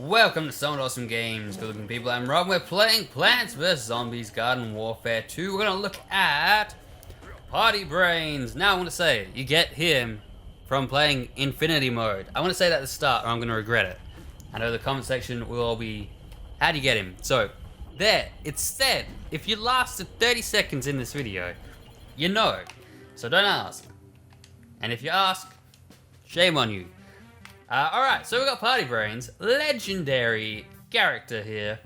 Welcome to Some Awesome Games, good looking people. I'm Rob. We're playing Plants vs Zombies Garden Warfare 2. We're gonna look at Party Brainz. Now I want to say, you get him from playing Infinity Mode. I want to say that at the start or I'm gonna regret it. I know the comment section will all be, how do you get him? So, there, it said, if you lasted 30 seconds in this video, you know. So don't ask. And if you ask, shame on you. Alright, so we got Party Brainz, legendary character here,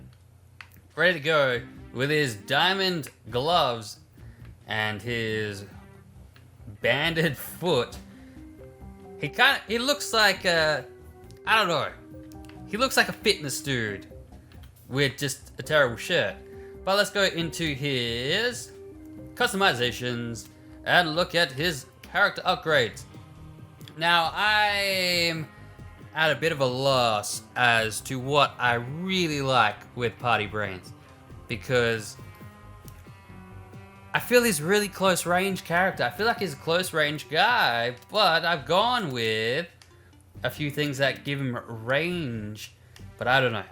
ready to go with his diamond gloves and his banded foot. He looks like I don't know, he looks like a fitness dude with just a terrible shirt. But let's go into his customizations and look at his character upgrades. Now, I'm at a bit of a loss as to what I really like with Party Brainz, because I feel he's really close range character. I feel like he's a close range guy, but I've gone with a few things that give him range, but I don't know.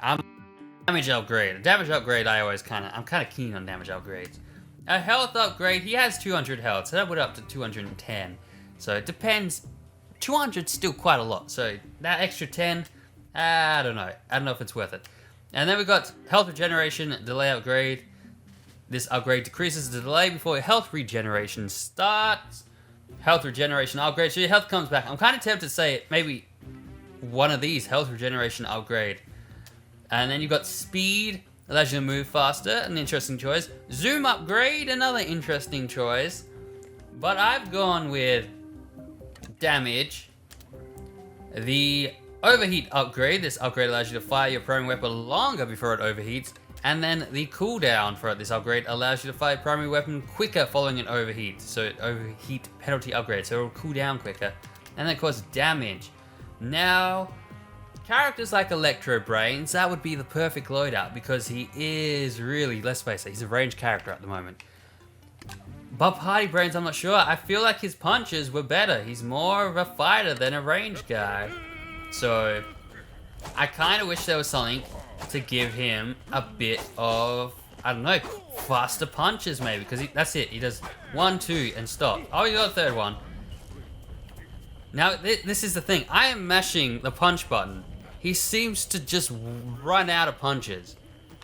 Damage upgrade. Damage upgrade, I'm kind of keen on damage upgrades. A health upgrade, he has 200 health, so that would up to 210. So it depends. 200's still quite a lot, so that extra 10, I don't know. I don't know if it's worth it. And then we got health regeneration delay upgrade. This upgrade decreases the delay before your health regeneration starts. Health regeneration upgrade, so your health comes back. I'm kind of tempted to say maybe one of these, health regeneration upgrade. And then you've got speed, allows you to move faster, an interesting choice. Zoom upgrade, another interesting choice. But I've gone with damage. The overheat upgrade. This upgrade allows you to fire your primary weapon longer before it overheats. And then the cooldown for this upgrade allows you to fire your primary weapon quicker following an overheat. So overheat penalty upgrade, so it'll cool down quicker. And then of course damage. Now, characters like Electro Brainz, that would be the perfect loadout because he is really, let's face it, he's a ranged character at the moment. But Party Brainz, I'm not sure. I feel like his punches were better. He's more of a fighter than a ranged guy. So, I kind of wish there was something to give him a bit of, I don't know, faster punches maybe. Because that's it. He does 1, 2, and stop. Oh, he got a third one. Now, this is the thing. I am mashing the punch button. He seems to just run out of punches.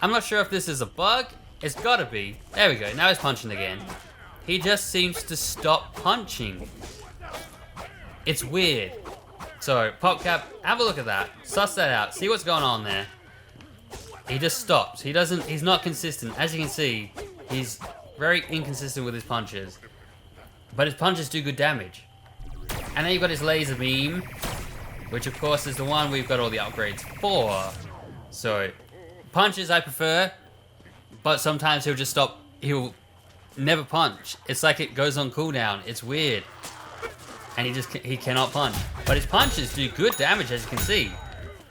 I'm not sure if this is a bug. It's gotta be. There we go. Now he's punching again. He just seems to stop punching. It's weird. So, PopCap, have a look at that. Suss that out. See what's going on there. He just stops. He's not consistent. As you can see, he's very inconsistent with his punches. But his punches do good damage. And then you've got his laser beam, which of course is the one we've got all the upgrades for. So, punches I prefer, but sometimes he'll just stop. He'll never punch. It's like it goes on cooldown. It's weird. And he cannot punch. But his punches do good damage, as you can see.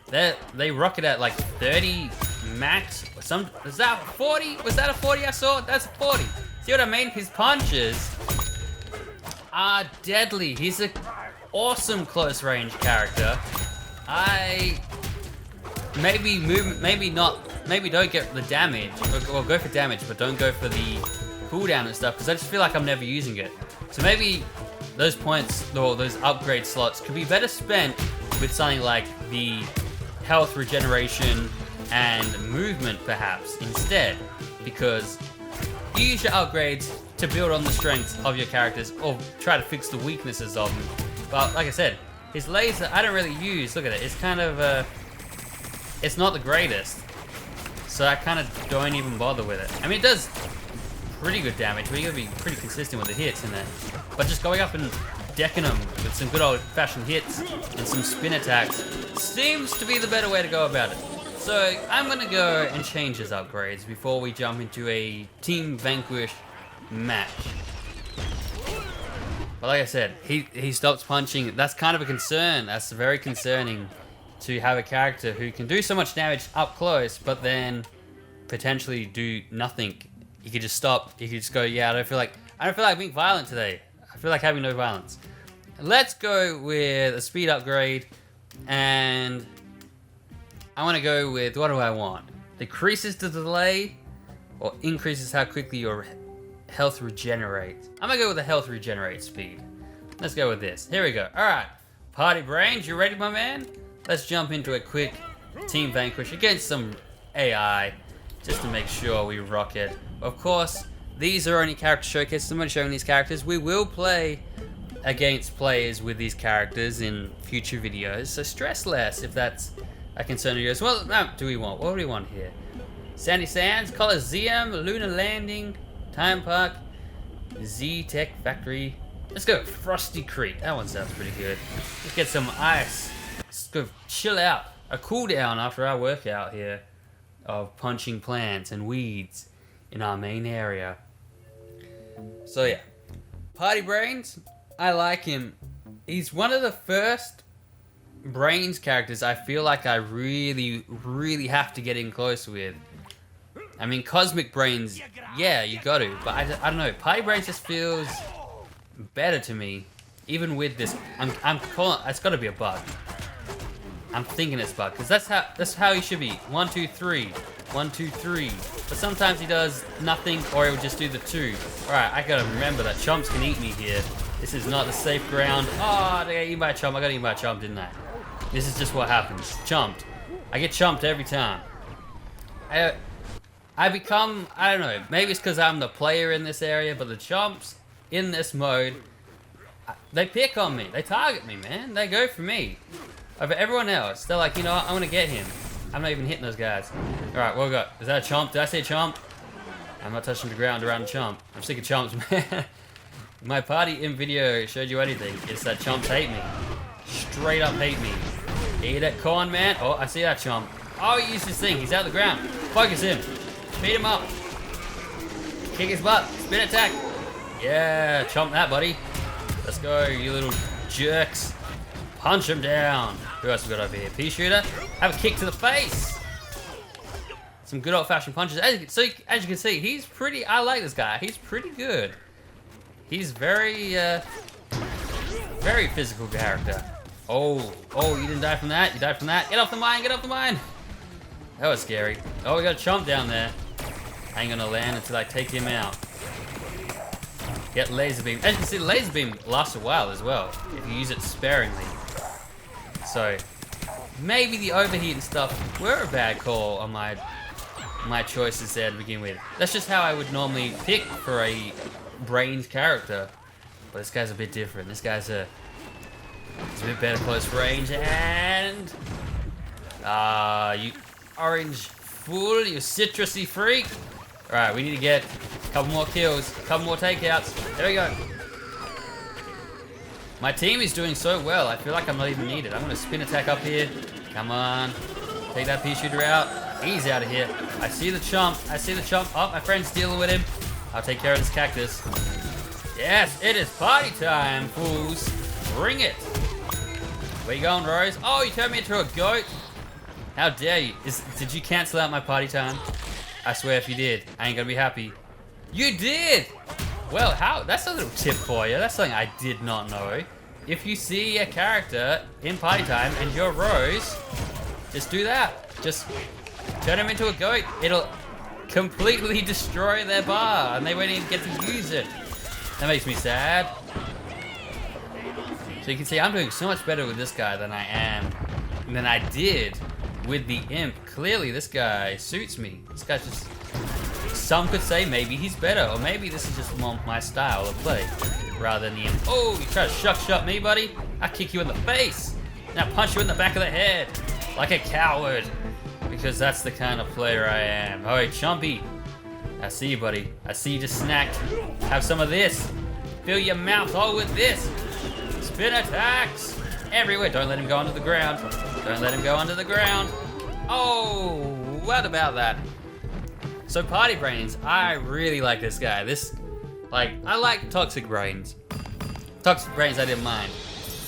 They rocket at like 30 max. Was that 40? Was that a 40 I saw? That's a 40. See what I mean? His punches are deadly. He's an awesome close range character. Maybe don't get the damage. Or go for damage, but don't go for the cooldown and stuff, because I just feel like I'm never using it. So maybe those points or those upgrade slots could be better spent with something like the health regeneration and movement perhaps instead, because you use your upgrades to build on the strengths of your characters or try to fix the weaknesses of them. But like I said, his laser I don't really use. Look at it. It's kind of it's not the greatest, so I kind of don't even bother with it. I mean, it does pretty good damage, but you gotta be pretty consistent with the hits in there. But just going up and decking them with some good old-fashioned hits and some spin attacks seems to be the better way to go about it. So I'm gonna go and change his upgrades before we jump into a team vanquish match. But like I said, he stops punching. That's kind of a concern. That's very concerning to have a character who can do so much damage up close, but then potentially do nothing. You could just stop. You could just go, yeah, I don't feel like being violent today. I feel like having no violence. Let's go with a speed upgrade and I want to go with, what do I want? Decreases the delay or increases how quickly your health regenerates? I'm going to go with the health regenerate speed. Let's go with this. Here we go. Alright, Party Brainz, you ready, my man? Let's jump into a quick team vanquish against some AI, just to make sure we rock it. Of course, these are only character showcases. I'm only showing these characters. We will play against players with these characters in future videos, so stress less if that's a concern of yours. Well, what do we want? What do we want here? Sandy Sands, Coliseum, Lunar Landing, Time Park, Z-Tech Factory. Let's go Frosty Creek. That one sounds pretty good. Let's get some ice. Let's go chill out. A cool down after our workout here of punching plants and weeds in our main area. So yeah, Party Brainz, I like him. He's one of the first Brainz characters I feel like I really have to get in close with. I mean, Cosmic Brainz, yeah, you got to, but I don't know. Party Brainz just feels better to me, even with this. I'm calling. It's got to be a bug. I'm thinking it's bug because that's how he should be. 1, 2, 3, 1, 2, 3. But sometimes he does nothing, or he'll just do the 2. All right, I gotta remember that chomps can eat me here. This is not the safe ground. Oh, I got eaten by a chomp. I got eaten by a chomp, didn't I? This is just what happens. Chomped. I get chomped every time. I become, I don't know, maybe it's because I'm the player in this area, but the chomps in this mode, they pick on me. They target me, man. They go for me over everyone else. They're like, you know what, I want to get him. I'm not even hitting those guys. All right, what we got? Is that a chomp? Did I say chomp? I'm not touching the ground around chomp. I'm sick of chomps, man. My party in video showed you anything. It's that chomps hate me. Straight up hate me. Eat it, con man. Oh, I see that chomp. Oh, he used his thing. He's out of the ground. Focus him. Beat him up. Kick his butt. Spin attack. Yeah, chomp that, buddy. Let's go, you little jerks. Punch him down. Who else we got over here? Peashooter. Have a kick to the face. Some good old-fashioned punches. As you can see, he's pretty. I like this guy. He's pretty good. He's very physical character. Oh, you didn't die from that. You died from that. Get off the mine. Get off the mine. That was scary. Oh, we got a chomp down there. I ain't gonna land until I take him out. Get laser beam. As you can see, the laser beam lasts a while as well if you use it sparingly. So maybe the overheat and stuff were a bad call on my choices there to begin with. That's just how I would normally pick for a Brainz character, but this guy's a bit different. This guy's a bit better close range, and you orange fool, you citrusy freak. All right, we need to get a couple more kills, a couple more takeouts. There we go. My team is doing so well, I feel like I'm not even needed. I'm gonna spin attack up here. Come on, take that Peashooter out. He's out of here. I see the chomp. I see the chomp. Oh, my friend's dealing with him. I'll take care of this cactus. Yes, it is party time, fools. Bring it. Where you going, Rose? Oh, you turned me into a goat. How dare you? Did you cancel out my party time? I swear if you did, I ain't gonna be happy. You did! Well, that's a little tip for you. That's something I did not know. If you see a character in party time and you're Rose, just do that. Just turn him into a goat. It'll completely destroy their bar and they won't even get to use it. That makes me sad. So you can see I'm doing so much better with this guy than I did with the imp. Clearly this guy suits me. This guy's just, some could say maybe he's better, or maybe this is just more my style of play rather than the imp. Oh, you try to shot me, buddy? I kick you in the face. Now punch you in the back of the head like a coward, because that's the kind of player I am. All right, Chompy, I see you, buddy. I see you just snacked. Have some of this. Fill your mouth all with this. Spin attacks everywhere. Don't let him go under the ground. Don't let him go under the ground. Oh, what about that? So Party Brainz, I really like this guy. I like Toxic Brainz. Toxic Brainz I didn't mind.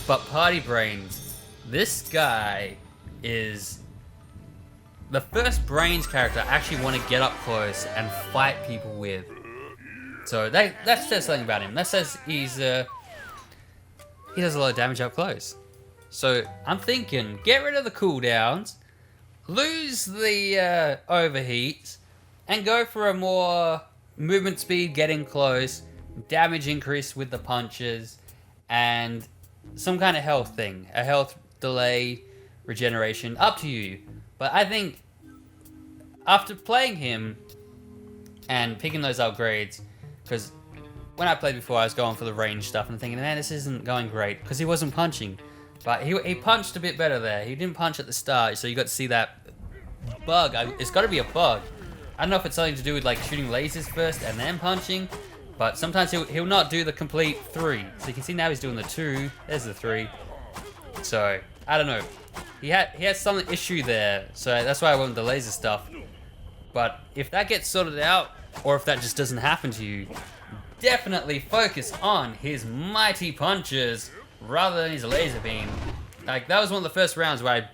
But Party Brainz, this guy is the first Brainz character I actually want to get up close and fight people with. So that says something about him. That says he does a lot of damage up close. So I'm thinking, get rid of the cooldowns, lose the overheats and go for a more movement speed, getting close, damage increase with the punches, and some kind of health thing. A health delay, regeneration, up to you. But I think after playing him and picking those upgrades, because when I played before I was going for the range stuff and thinking, man, this isn't going great, because he wasn't punching. But he punched a bit better there. He didn't punch at the start, so you got to see that bug. It's got to be a bug. I don't know if it's something to do with like shooting lasers first and then punching, but sometimes he'll not do the complete 3. So you can see now he's doing the 2. There's the 3. So I don't know. He has some issue there, so that's why I went with the laser stuff. But if that gets sorted out, or if that just doesn't happen to you, definitely focus on his mighty punches rather than his laser beam. Like, that was one of the first rounds where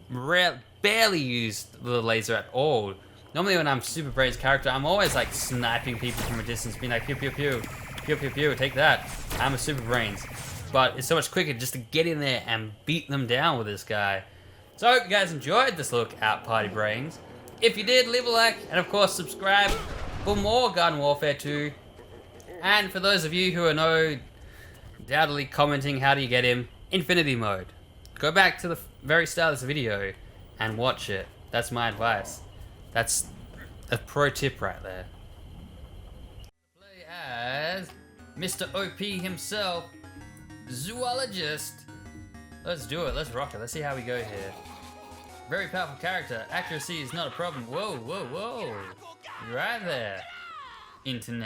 I barely used the laser at all. Normally when I'm Super Brainz character, I'm always like sniping people from a distance, being like, pew pew pew, pew pew pew, take that. I'm a Super Brainz. But it's so much quicker just to get in there and beat them down with this guy. So I hope you guys enjoyed this look at Party Brainz. If you did, leave a like, and of course subscribe for more Garden Warfare 2. And for those of you who are no doubtedly commenting how do you get him, Infinity Mode. Go back to the very start of this video and watch it. That's my advice. That's a pro tip right there. Play as Mr. OP himself, Zoologist. Let's do it, let's rock it, let's see how we go here. Very powerful character, accuracy is not a problem. Whoa, whoa, whoa. Right there, internet.